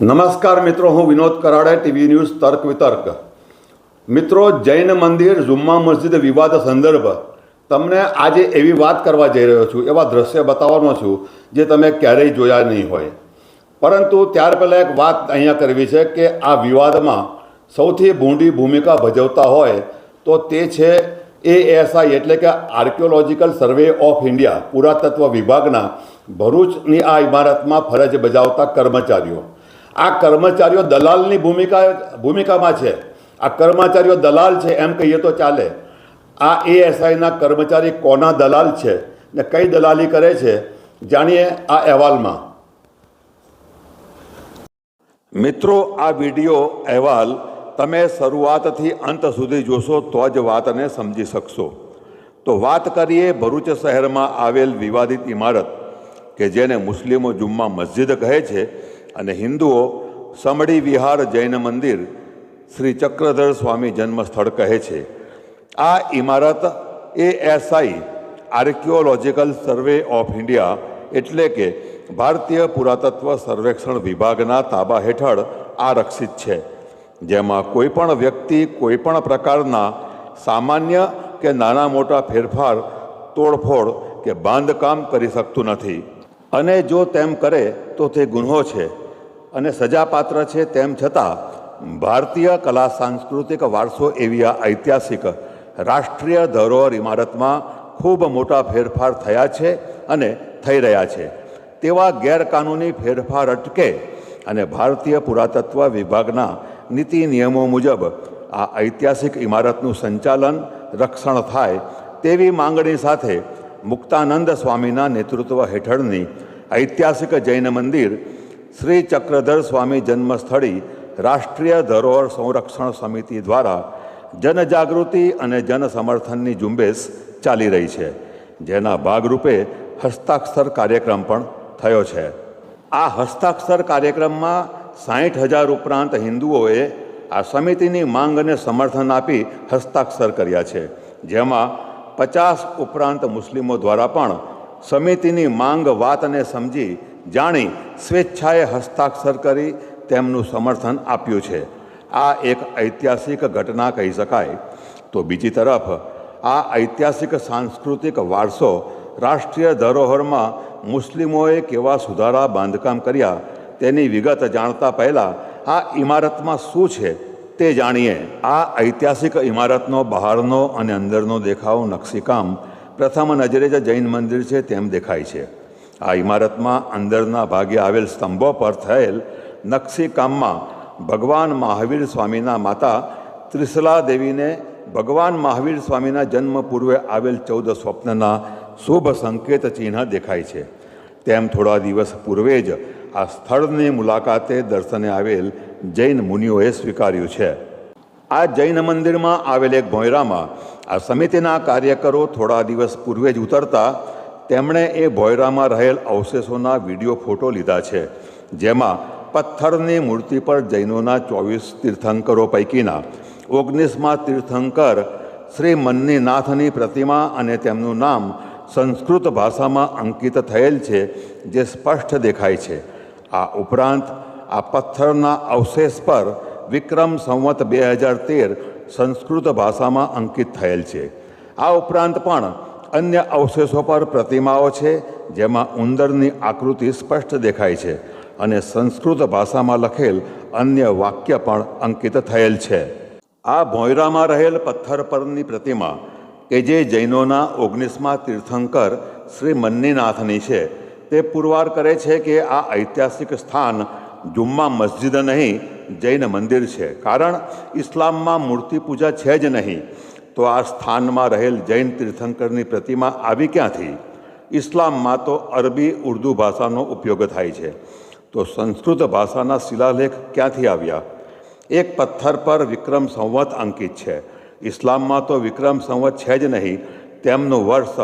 નમસ્કાર મિત્રો, હું વિનોદ કરાડે, ટીવી ન્યૂઝ તર્ક વિતર્ક. મિત્રો, જૈન મંદિર જુમ્મા મસ્જિદ વિવાદ સંદર્ભ તમને આજે એવી વાત કરવા જઈ રહ્યો છું, એવા દ્રશ્ય બતાવવાનો છું જે તમે ક્યારેય જોયા નહીં હોય. પરંતુ ત્યાર પહેલાં એક વાત અહીંયા કરવી છે કે આ વિવાદમાં સૌથી ભૂંડી ભૂમિકા ભજવતા હોય તો તે છે ASI એટલે કે આર્કિયોલોજીકલ સર્વે ઓફ ઇન્ડિયા, પુરાતત્વ વિભાગના ભરૂચની આ ઇમારતમાં ફરજ બજાવતા કર્મચારીઓ. આ કર્મચારીઓ દલાલની ભૂમિકામાં છે. આ કર્મચારીઓ દલાલ છે એમ કહીએ તો ચાલે. આ ASIના કર્મચારી કોના દલાલ છે ને કઈ દલાલી કરે છે, જાણીએ આ અહેવાલમાં. મિત્રો, આ વિડીયો અહેવાલ તમે શરૂઆતથી અંત સુધી જોશો તો જ વાતને સમજી શકશો. તો વાત કરીએ ભરૂચ શહેરમાં આવેલ વિવાદિત ઇમારત કે જેને મુસ્લિમો જુમ્મા મસ્જિદ કહે છે અને હિન્દુઓ સમડી વિહાર જૈન મંદિર શ્રી ચક્રધર સ્વામી જન્મસ્થળ કહે છે. આ ઇમારત ASI archaeological survey of India એટલે કે ભારતીય પુરાતત્વ સર્વેક્ષણ વિભાગના તાબા હેઠળ આરક્ષિત છે, જેમાં કોઈપણ વ્યક્તિ કોઈપણ પ્રકારના સામાન્ય કે નાના મોટા ફેરફાર, તોડફોડ કે બાંધકામ કરી શકતું નથી. અને જો તેમ કરે તો તે ગુન્હો છે અને સજાપાત્ર છે. તેમ છતાં ભારતીય કલા સાંસ્કૃતિક વારસો એવી આ ઐતિહાસિક રાષ્ટ્રીય ધરોહર ઇમારતમાં ખૂબ મોટા ફેરફાર થયા છે અને થઈ રહ્યા છે. તેવા ગેરકાનૂની ફેરફાર અટકે અને ભારતીય પુરાતત્વ વિભાગના નીતિ નિયમો મુજબ આ ઐતિહાસિક ઇમારતનું સંચાલન, રક્ષણ થાય તેવી માંગણી સાથે મુક્તાનંદ સ્વામીના નેતૃત્વ હેઠળની ઐતિહાસિક જૈન મંદિર શ્રી ચક્રધર સ્વામી જન્મસ્થળી રાષ્ટ્રીય ધરોહર સંરક્ષણ સમિતિ દ્વારા જનજાગૃતિ અને જન સમર્થનની ઝુંબેશ ચાલી રહી છે, જેના ભાગરૂપે હસ્તાક્ષર કાર્યક્રમ પણ થયો છે. આ હસ્તાક્ષર કાર્યક્રમમાં 60,000 ઉપરાંત હિન્દુઓએ આ સમિતિની માંગને સમર્થન આપી હસ્તાક્ષર કર્યા છે, જેમાં 50 ઉપરાંત મુસ્લિમો દ્વારા પણ સમિતિની માંગ વાતને સમજી જાણી સ્વેચ્છાએ હસ્તાક્ષર કરી તેમનું સમર્થન આપ્યું છે. આ એક ઐતિહાસિક ઘટના કહી શકાય. તો બીજી તરફ આ ઐતિહાસિક સાંસ્કૃતિક વારસો રાષ્ટ્રીય ધરોહરમાં મુસ્લિમોએ કેવા સુધારા બાંધકામ કર્યા તેની વિગત જાણતા પહેલાં આ ઇમારતમાં શું છે તે જાણીએ. આ ઐતિહાસિક ઇમારતનો બહારનો અને અંદરનો દેખાવ નકશીકામ પ્રથમ નજરે જ જૈન મંદિર છે તેમ દેખાય છે. આ ઇમારતમાં અંદરના ભાગે આવેલ સ્તંભો પર થયેલ નકશીકામમાં ભગવાન મહાવીર સ્વામીના માતા ત્રિશલા દેવીને ભગવાન મહાવીર સ્વામીના જન્મ પૂર્વે આવેલ 14 સ્વપ્નના શુભ સંકેત ચિહ્ન દેખાય છે. તેમ થોડા દિવસ પૂર્વે જ આ સ્થળની મુલાકાતે દર્શને આવેલ જૈન મુનિઓએ સ્વીકાર્યું છે. આ જૈન મંદિરમાં આવેલ એક ભોંયરામાં આ સમિતિના કાર્યકરો થોડા દિવસ પૂર્વે જ ઉતરતા તેમણે એ ભોંયરામાં રહેલ અવશેષોના વિડીયો ફોટો લીધા છે, જેમાં પથ્થરની મૂર્તિ પર જૈનોના 24 તીર્થંકરો પૈકીના 19મા તીર્થંકર શ્રી મન્નીનાથની પ્રતિમા અને તેમનું નામ સંસ્કૃત ભાષામાં અંકિત થયેલ છે, જે સ્પષ્ટ દેખાય છે. આ ઉપરાંત આ પથ્થરના અવશેષ પર વિક્રમ સંવત 2013 સંસ્કૃત ભાષામાં અંકિત થયેલ છે. આ ઉપરાંત પણ અન્ય અવશેષો પર પ્રતિમાઓ છે, જેમાં ઉંદરની આકૃતિ સ્પષ્ટ દેખાય છે અને સંસ્કૃત ભાષામાં લખેલ અન્ય વાક્ય પણ અંકિત થયેલ છે. આ ભોંયરામાં રહેલ પથ્થર પરની પ્રતિમા કે જે જૈનોના 19મા તીર્થંકર શ્રી મન્નીનાથની છે, તે પુરવાર કરે છે કે આ ઐતિહાસિક સ્થાન જુમ્મા મસ્જિદ નહીં, જૈન મંદિર છે. કારણ ઇસ્લામમાં મૂર્તિ પૂજા છે જ નહીં, તો આ સ્થાનમાં રહેલ જૈન તીર્થંકરની પ્રતિમા આવી ક્યાંથી? ઇસ્લામમાં તો અરબી ઉર્દુ ભાષાનો ઉપયોગ થાય છે, તો સંસ્કૃત ભાષાના શિલાલેખ ક્યાંથી આવ્યા? એક પથ્થર પર વિક્રમ સંવત અંકિત છે. ઇસ્લામમાં તો વિક્રમ સંવત છે જ નહીં, તેમનું વર્ષ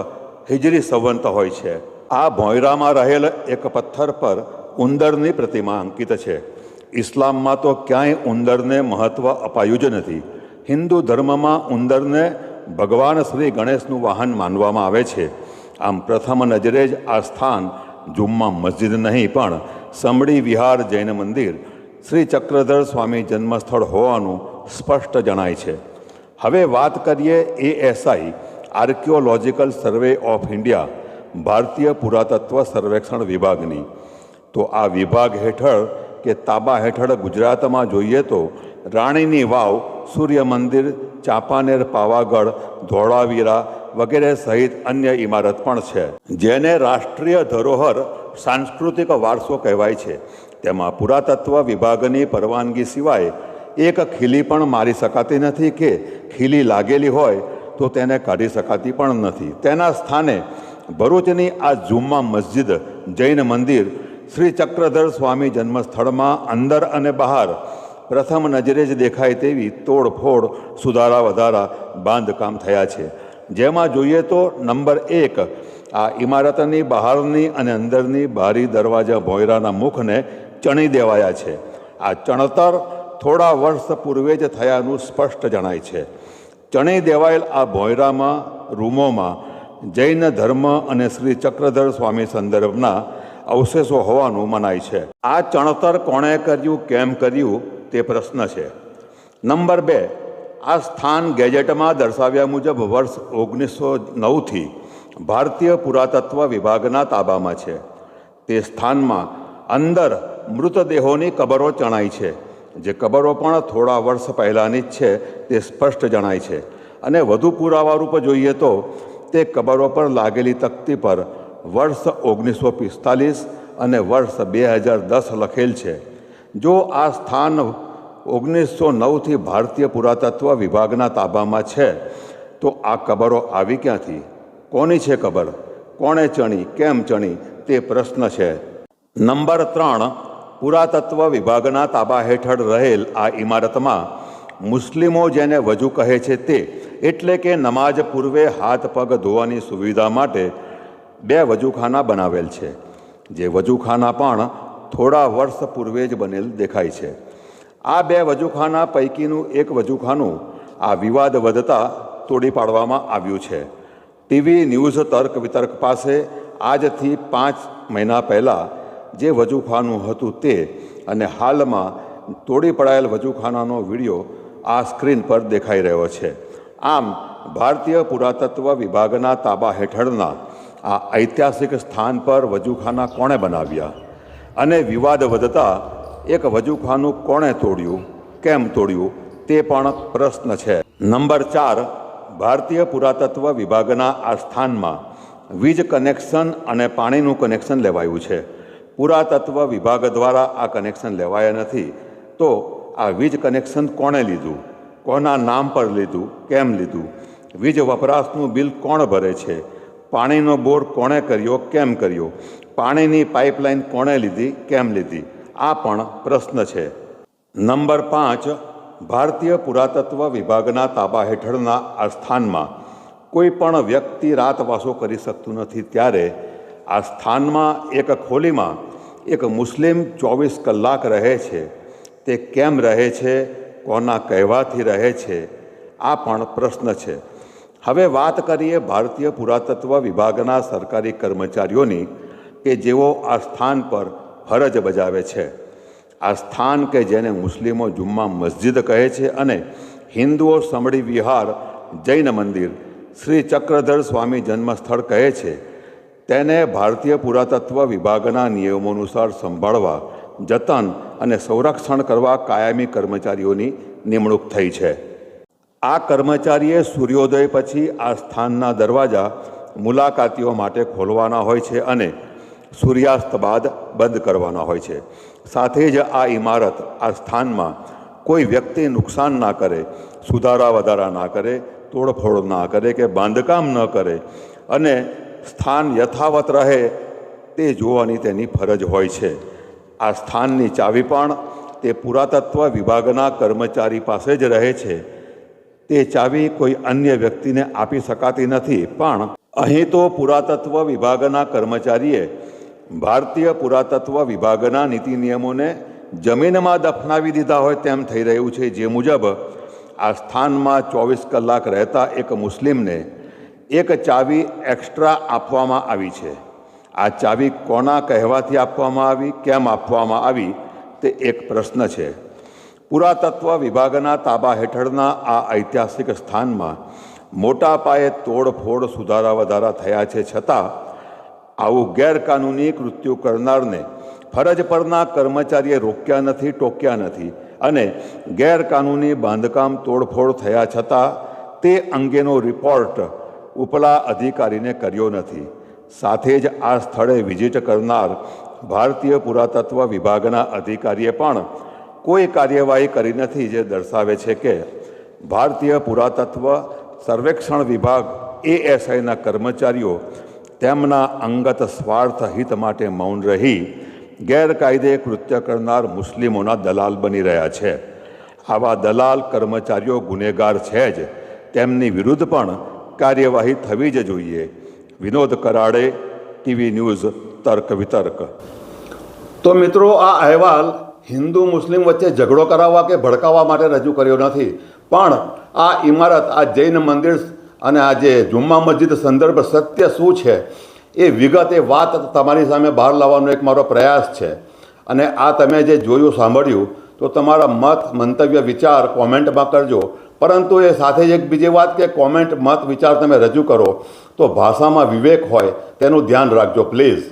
હિજરી સંવત હોય છે. આ ભોંયરામાં રહેલ એક પથ્થર પર ઉંદરની પ્રતિમા અંકિત છે. ઇસ્લામમાં તો ક્યાંય ઉંદરને મહત્ત્વ અપાયું જ નથી. હિન્દુ ધર્મમાં ઉંદરને ભગવાન શ્રી ગણેશનું વાહન માનવામાં આવે છે. આમ પ્રથમ નજરે જ આ સ્થાન જુમ્મા મસ્જિદ નહીં પણ સમડી વિહાર જૈન મંદિર શ્રી ચક્રધર સ્વામી જન્મસ્થળ હોવાનું સ્પષ્ટ જણાય છે. હવે વાત કરીએ ASI archaeological survey of India ભારતીય પુરાતત્વ સર્વેક્ષણ વિભાગની. તો આ વિભાગ હેઠળ કે તાબા હેઠળ ગુજરાતમાં જોઈએ તો રાણીની વાવ, સૂર્ય મંદિર, ચાંપાનેર, પાવાગઢ, ધોળાવીરા વગેરે સહિત અન્ય ઇમારત પણ છે, જેને રાષ્ટ્રીય ધરોહર સાંસ્કૃતિક વારસો કહેવાય છે. તેમાં પુરાતત્વ વિભાગની પરવાનગી સિવાય એક ખીલી પણ મારી શકાતી નથી કે ખીલી લાગેલી હોય તો તેને કાઢી શકાતી પણ નથી. તેના સ્થાને ભરૂચની આ જુમ્મા મસ્જિદ, જૈન મંદિર, શ્રી ચક્રધર સ્વામી જન્મસ્થળમાં અંદર અને બહાર પ્રથમ નજરે જ દેખાય તેવી તોડફોડ, સુધારા વધારા બાંધકામ થયા છે. જેમાં જોઈએ તો નંબર 1, આ ઇમારતની બહારની અને અંદરની બારી, દરવાજા, ભોંયરાના મુખને ચણી દેવાયા છે. આ ચણતર થોડા વર્ષ પૂર્વે જ થયાનું સ્પષ્ટ જણાય છે. ચણી દેવાયેલ આ ભોંયરામાં, રૂમોમાં જૈન ધર્મ અને શ્રી ચક્રધર સ્વામી સંદર્ભના અવશેષો હોવાનું મનાય છે. આ ચણતર કોણે કર્યું, કેમ કર્યું તે પ્રશ્ન છે. નંબર 2, આ સ્થાન ગેજેટમાં દર્શાવ્યા મુજબ વર્ષ 1909થી ભારતીય પુરાતત્વ વિભાગના તાબામાં છે. તે સ્થાનમાં અંદર મૃતદેહોની કબરો ચણાઈ છે. જે કબરો પણ થોડા વર્ષ પહેલાંની જ છે તે સ્પષ્ટ જણાય છે. અને વધુ પુરાવારૂપ જોઈએ તો તે કબરો પર લાગેલી તકતી પર વર્ષ 1945 અને વર્ષ 2010 લખેલ છે. જો આ સ્થાન 1909થી ભારતીય પુરાતત્વ વિભાગના તાબામાં છે તો આ કબરો આવી ક્યાંથી? કોની છે કબર? કોણે ચણી, કેમ ચણી તે પ્રશ્ન છે. નંબર 3, પુરાતત્વ વિભાગના તાબા હેઠળ રહેલ આ ઇમારતમાં મુસ્લિમો જેને વજુ કહે છે તે, એટલે કે નમાઝ પૂર્વે હાથ પગ ધોવાની સુવિધા માટે 2 વજુખાના બનાવેલ છે. જે વજુખાના પણ થોડા વર્ષ પૂર્વે જ બનેલ દેખાય છે. આ 2 વજુખાના પૈકીનું એક વજુખાનું આ વિવાદ વધતા તોડી પાડવામાં આવ્યું છે. ટીવી ન્યૂઝ તર્ક વિતર્ક પાસે આજથી 5 મહિના પહેલાં જે વજુખાનું હતું તે અને હાલમાં તોડી પડાયેલ વજુખાનાનો વિડીયો આ સ્ક્રીન પર દેખાઈ રહ્યો છે. આમ ભારતીય પુરાતત્વ વિભાગના તાબા હેઠળના આ ઐતિહાસિક સ્થાન પર વજુખાના કોણે બનાવ્યા અને વિવાદ વધતા એક વજુખાનું કોણે તોડ્યું, કેમ તોડ્યું તે પણ પ્રશ્ન છે. નંબર 4, ભારતીય પુરાતત્વ વિભાગના આ સ્થાનમાં વીજ કનેક્શન અને પાણીનું કનેક્શન લેવાયું છે. પુરાતત્વ વિભાગ દ્વારા આ કનેક્શન લેવાયા નથી. તો આ વીજ કનેક્શન કોણે લીધું, કોના નામ પર લીધું, કેમ લીધું? વીજ વપરાશનું બિલ કોણ ભરે છે? પાણીનો બોર કોણે કર્યો, કેમ કર્યો? પાણીની પાઇપલાઇન કોણે લીધી, કેમ લીધી? આ પણ પ્રશ્ન છે. નંબર 5, ભારતીય પુરાતત્વ વિભાગના તાબા હેઠળના આ સ્થાનમાં કોઈ પણ વ્યક્તિ રાતવાસો કરી શકતું નથી. ત્યારે આ સ્થાનમાં એક ખોલીમાં એક મુસ્લિમ 24 કલાક રહે છે. તે કેમ રહે છે, કોના કહેવાથી રહે છે? આ પણ પ્રશ્ન છે. હવે વાત કરીએ ભારતીય પુરાતત્વ વિભાગના સરકારી કર્મચારીઓની કે જેઓ આ સ્થાન પર ફરજ બજાવે છે. આ સ્થાન કે જેને મુસ્લિમો જુમ્મા મસ્જિદ કહે છે અને હિન્દુઓ સમડી વિહાર, જૈન મંદિર, શ્રી ચક્રધર સ્વામી જન્મસ્થળ કહે છે, તેને ભારતીય પુરાતત્વ વિભાગના નિયમો અનુસાર સંભાળવા, જતન અને સંરક્ષણ કરવા કાયમી કર્મચારીઓની નિમણૂક થઈ છે. આ કર્મચારીએ સૂર્યોદય પછી આ સ્થાનના દરવાજા મુલાકાતીઓ માટે ખોલવાના હોય છે અને સૂર્યાસ્ત બાદ બંધ કરવાના હોય છે. સાથે જ આ ઇમારત, આ સ્થાનમાં કોઈ વ્યક્તિ નુકસાન ના કરે, સુધારા વધારા ના કરે, તોડફોડ ના કરે કે બાંધકામ ન કરે અને સ્થાન યથાવત રહે તે જોવાની તેની ફરજ હોય છે. આ સ્થાનની ચાવી પણ તે પુરાતત્વ વિભાગના કર્મચારી પાસે જ રહે છે. તે ચાવી કોઈ અન્ય વ્યક્તિને આપી શકાતી નથી. પણ અહીં તો પુરાતત્વ વિભાગના કર્મચારીએ ભારતીય પુરાતત્વ વિભાગના નીતિ નિયમોને જમીનમાં દફનાવી દીધા હોય તેમ થઈ રહ્યું છે. જે મુજબ આ સ્થાનમાં 24 કલાક રહેતા એક મુસ્લિમને એક ચાવી એક્સ્ટ્રા આપવામાં આવી છે. આ ચાવી કોના કહેવાથી આપવામાં આવી, કેમ આપવામાં આવી તે એક પ્રશ્ન છે. પુરાતત્વ વિભાગના તાબા હેઠળના આ ઐતિહાસિક સ્થાનમાં મોટા પાયે તોડફોડ સુધારા વધારા થયા છે, છતાં આવું ગેરકાનૂની કૃત્યુ કરનારને ફરજ પરના કર્મચારીએ રોક્યા નથી, ટોક્યા નથી અને ગેરકાનૂની બાંધકામ તોડફોડ થયા છતાં તે અંગેનો રિપોર્ટ ઉપલા અધિકારીને કર્યો નથી. સાથે જ આ સ્થળે વિઝિટ કરનાર ભારતીય પુરાતત્વ વિભાગના અધિકારીએ પણ કોઈ કાર્યવાહી કરી નથી, જે દર્શાવે છે કે ભારતીય પુરાતત્વ સર્વેક્ષણ વિભાગ ASIના કર્મચારીઓ તેમના અંગત સ્વાર્થ હિત માટે મૌન રહી ગેરકાયદે કૃત્ય કરનાર મુસ્લિમોના દલાલ બની રહ્યા છે. આવા દલાલ કર્મચારીઓ ગુનેગાર છે જ, તેમની વિરુદ્ધ પણ કાર્યવાહી થવી જ જોઈએ. વિનોદ કરાડે, TV ન્યૂઝ, તર્ક વિતર્ક. તો મિત્રો, આ અહેવાલ હિન્દુ મુસ્લિમ વચ્ચે ઝઘડો કરાવવા કે ભડકાવવા માટે રજૂ કર્યો નથી, પણ આ ઇમારત, આ જૈન મંદિર અને આ જે જુમ્મા મસ્જિદ સંદર્ભ સત્ય શું છે એ વિગતે વાત તમારી સામે બહાર લાવવાનો એક મારો પ્રયાસ છે. અને આ તમે જે જોયું, સાંભળ્યું, તો તમારા મત, મંતવ્ય, વિચાર કોમેન્ટમાં કરજો. પરંતુ એ સાથે જ એક બીજી વાત કે કોમેન્ટ, મત, વિચાર તમે રજૂ કરો તો ભાષામાં વિવેક હોય તેનું ધ્યાન રાખજો પ્લીઝ.